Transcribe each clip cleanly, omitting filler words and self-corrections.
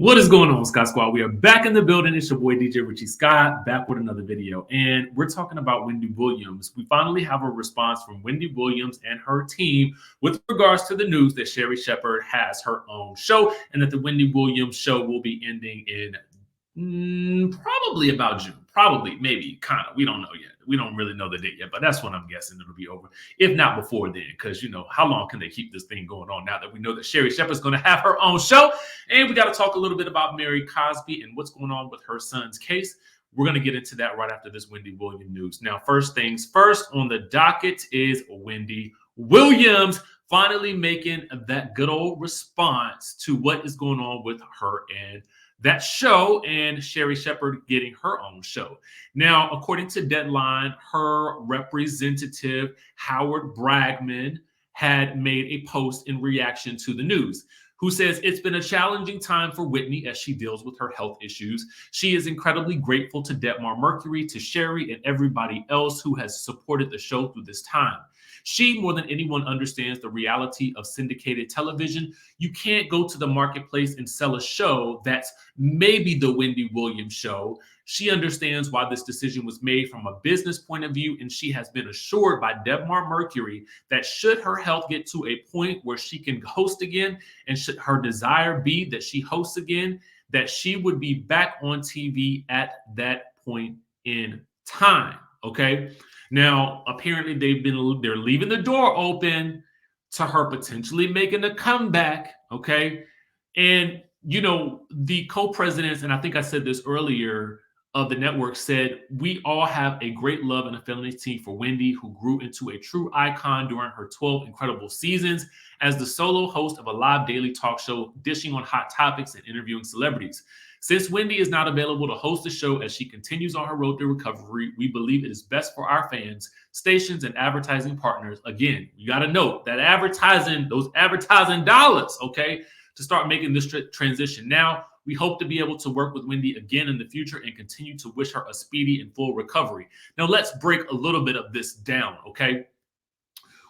What is going on, Scott Squad? We are back in the building. It's your boy, DJRichieSkye, back with another video. And we're talking about Wendy Williams. We finally have a response from Wendy Williams and her team with regards to the news that Sherri Shepherd has her own show and that the Wendy Williams show will be ending in probably about June. Probably, maybe, kind of. We don't know yet. We don't really know the date yet, but that's when I'm guessing it'll be over, if not before then, because, how long can they keep this thing going on now that we know that Sherri Shepherd's going to have her own show? And we got to talk a little bit about Mary Cosby and what's going on with her son's case. We're going to get into that right after this Wendy Williams news. Now, first things first, on the docket is Wendy Williams finally making that good old response to what is going on with her and that show, and Sherri Shepherd getting her own show. Now, according to Deadline, her representative, Howard Bragman, had made a post in reaction to the news, who says it's been a challenging time for Whitney as she deals with her health issues. She is incredibly grateful to Debmar Mercury, to Sherri, and everybody else who has supported the show through this time. She, more than anyone, understands the reality of syndicated television. You can't go to the marketplace and sell a show that's maybe the Wendy Williams show. She understands why this decision was made from a business point of view, and she has been assured by Debmar Mercury that should her health get to a point where she can host again, and should her desire be that she hosts again, that she would be back on TV at that point in time. Okay. Now, apparently they're leaving the door open to her potentially making a comeback, okay? And, the co-presidents, and I think I said this earlier, of the network said, we all have a great love and affinity for Wendy, who grew into a true icon during her 12 incredible seasons as the solo host of a live daily talk show, dishing on hot topics and interviewing celebrities. Since Wendy is not available to host the show as she continues on her road to recovery, we believe it is best for our fans, stations, and advertising partners. Again, you got to note that those advertising dollars, okay, to start making this transition. Now, we hope to be able to work with Wendy again in the future and continue to wish her a speedy and full recovery. Now, let's break a little bit of this down, okay?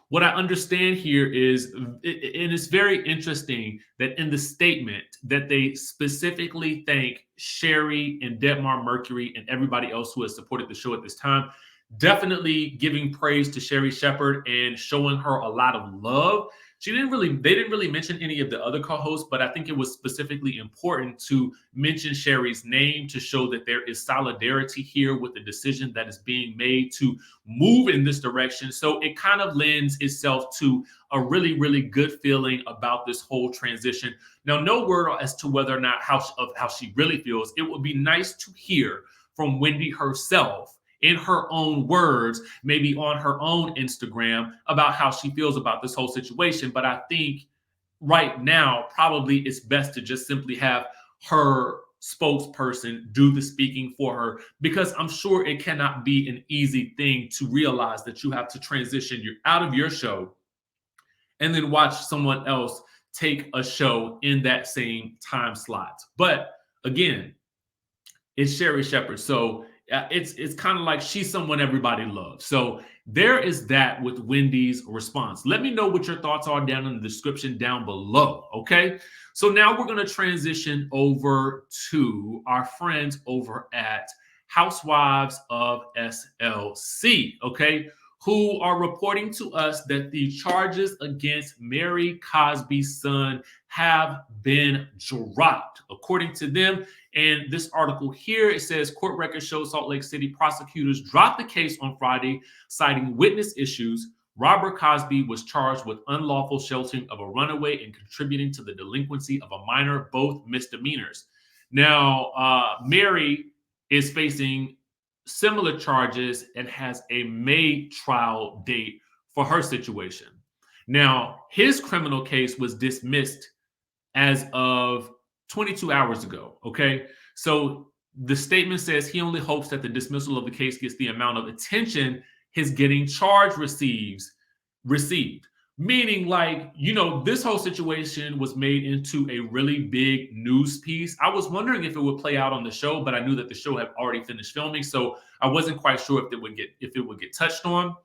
What I understand here is, and it's very interesting that in the statement that they specifically thank Sherri and Debmar Mercury and everybody else who has supported the show at this time, definitely giving praise to Sherri Shepherd and showing her a lot of love. They didn't really mention any of the other co-hosts, but I think it was specifically important to mention Sherri's name to show that there is solidarity here with the decision that is being made to move in this direction. So it kind of lends itself to a really, really good feeling about this whole transition. Now, no word as to whether or not how she really feels. It would be nice to hear from Wendy herself, in her own words, maybe on her own Instagram, about how she feels about this whole situation. But I think right now, probably it's best to just simply have her spokesperson do the speaking for her, because I'm sure it cannot be an easy thing to realize that you have to transition out of your show and then watch someone else take a show in that same time slot. But again, it's Sherri Shepherd. So it's kind of like she's someone everybody loves. So there is that with Wendy's response. Let me know what your thoughts are down in the description down below, okay? So now we're going to transition over to our friends over at Housewives of SLC, okay, who are reporting to us that the charges against Mary Cosby's son have been dropped, according to them. And this article here, it says, court records show Salt Lake City prosecutors dropped the case on Friday, citing witness issues. Robert Cosby was charged with unlawful sheltering of a runaway and contributing to the delinquency of a minor, both misdemeanors. Now, Mary is facing similar charges and has a May trial date for her situation. Now, his criminal case was dismissed as of 22 hours ago, okay? So the statement says he only hopes that the dismissal of the case gets the amount of attention his getting charged received. Meaning, like, this whole situation was made into a really big news piece. I was wondering if it would play out on the show, but I knew that the show had already finished filming, so I wasn't quite sure if it would get touched on.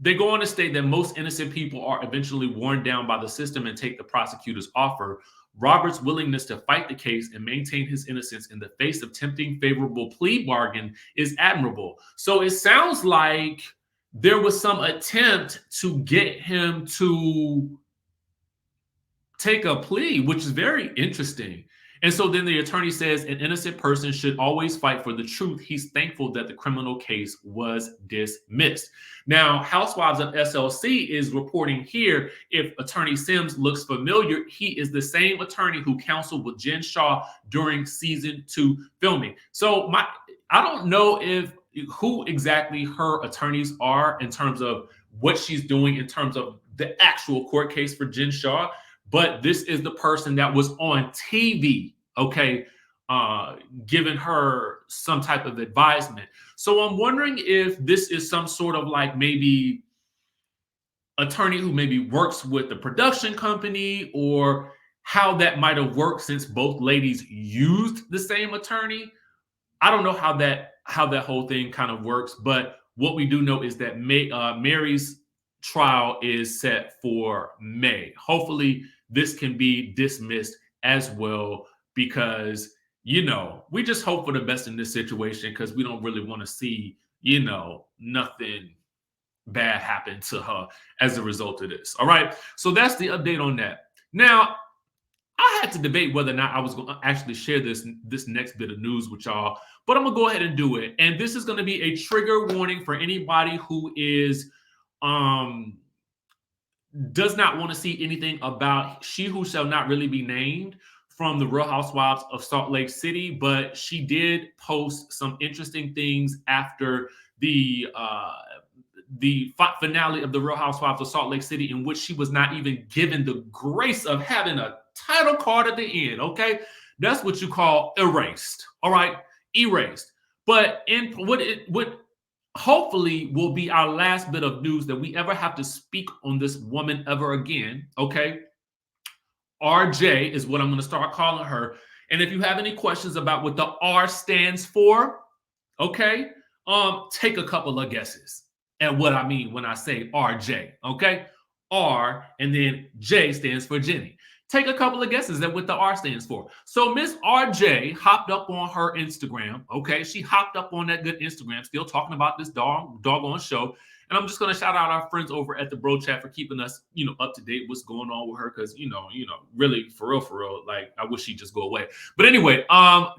They go on to state that most innocent people are eventually worn down by the system and take the prosecutor's offer. Robert's willingness to fight the case and maintain his innocence in the face of tempting favorable plea bargain is admirable. So it sounds like there was some attempt to get him to take a plea, which is very interesting. And so then the attorney says an innocent person should always fight for the truth. He's thankful that the criminal case was dismissed. Now, Housewives of SLC is reporting here, if Attorney Sims looks familiar, he is the same attorney who counseled with Jen Shah during season 2 filming. So I don't know if who exactly her attorneys are in terms of what she's doing in terms of the actual court case for Jen Shah. But this is the person that was on TV, okay, giving her some type of advisement. So I'm wondering if this is some sort of like maybe attorney who maybe works with the production company, or how that might have worked since both ladies used the same attorney. I don't know how that whole thing kind of works, but what we do know is that Mary's trial is set for May. Hopefully this can be dismissed as well, because, you know, we just hope for the best in this situation, because we don't really want to see, you know, nothing bad happen to her as a result of this. All right. So that's the update on that. Now, I had to debate whether or not I was going to actually share this next bit of news with y'all, but I'm going to go ahead and do it. And this is going to be a trigger warning for anybody who is does not want to see anything about She Who Shall Not Really Be Named from the Real Housewives of Salt Lake City, but she did post some interesting things after the finale of the Real Housewives of Salt Lake City, in which she was not even given the grace of having a title card at the end. Okay, that's what you call erased. All right, erased. But in what hopefully will be our last bit of news that we ever have to speak on this woman ever again, okay? RJ is what I'm going to start calling her. And if you have any questions about what the R stands for, okay, take a couple of guesses at what I mean when I say RJ, okay? R, and then J stands for Jennie. Take a couple of guesses at what the R stands for. So Miss RJ hopped up on her Instagram, okay? She hopped up on that good Instagram, still talking about this doggone show. And I'm just going to shout out our friends over at the Bro Chat for keeping us, you know, up to date what's going on with her, because, you know, really, for real, like, I wish she'd just go away. But anyway,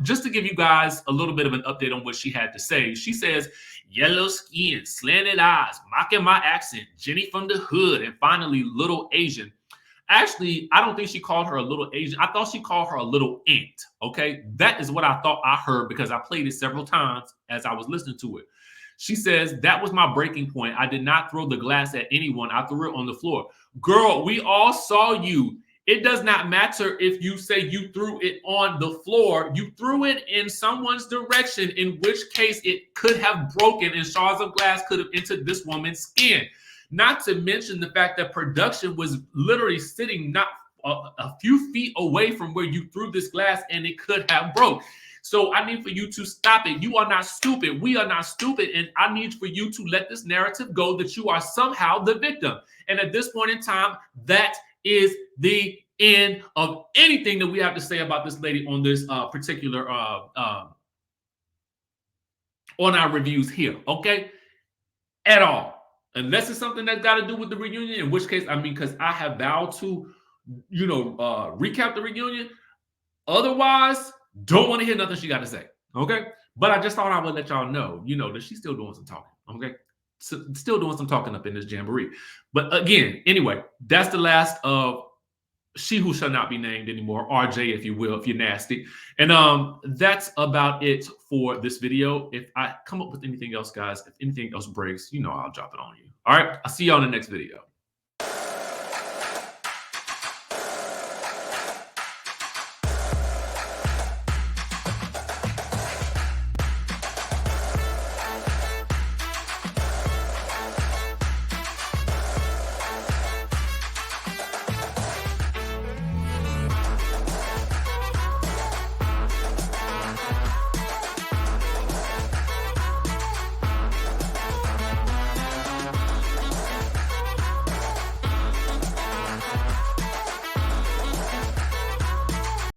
just to give you guys a little bit of an update on what she had to say. She says, yellow skin, slanted eyes, mocking my accent, Jennie from the hood, and finally, little Asian. Actually, I don't think she called her a little Asian. I thought she called her a little ant, okay? That is what I thought I heard, because I played it several times as I was listening to it. She says, that was my breaking point. I did not throw the glass at anyone. I threw it on the floor. Girl, we all saw you. It does not matter if you say you threw it on the floor. You threw it in someone's direction, in which case it could have broken and shards of glass could have entered this woman's skin. Not to mention the fact that production was literally sitting not a few feet away from where you threw this glass, and it could have broke. So I need for you to stop it. You are not stupid. We are not stupid. And I need for you to let this narrative go that you are somehow the victim. And at this point in time, that is the end of anything that we have to say about this lady on this particular on our reviews here. Okay? At all. Unless it's something that's got to do with the reunion, in which case, I mean, because I have vowed to, you know, recap the reunion. Otherwise, don't want to hear nothing she got to say. Okay? But I just thought I would let y'all know, you know, that she's still doing some talking. Okay? So, still doing some talking up in this jamboree. But again, anyway, that's the last of She Who Shall Not Be Named anymore, RJ, if you will, if you're nasty. And that's about it for this video. If I come up with anything else, guys, if anything else breaks, you know I'll drop it on you. All right, I'll see y'all in the next video.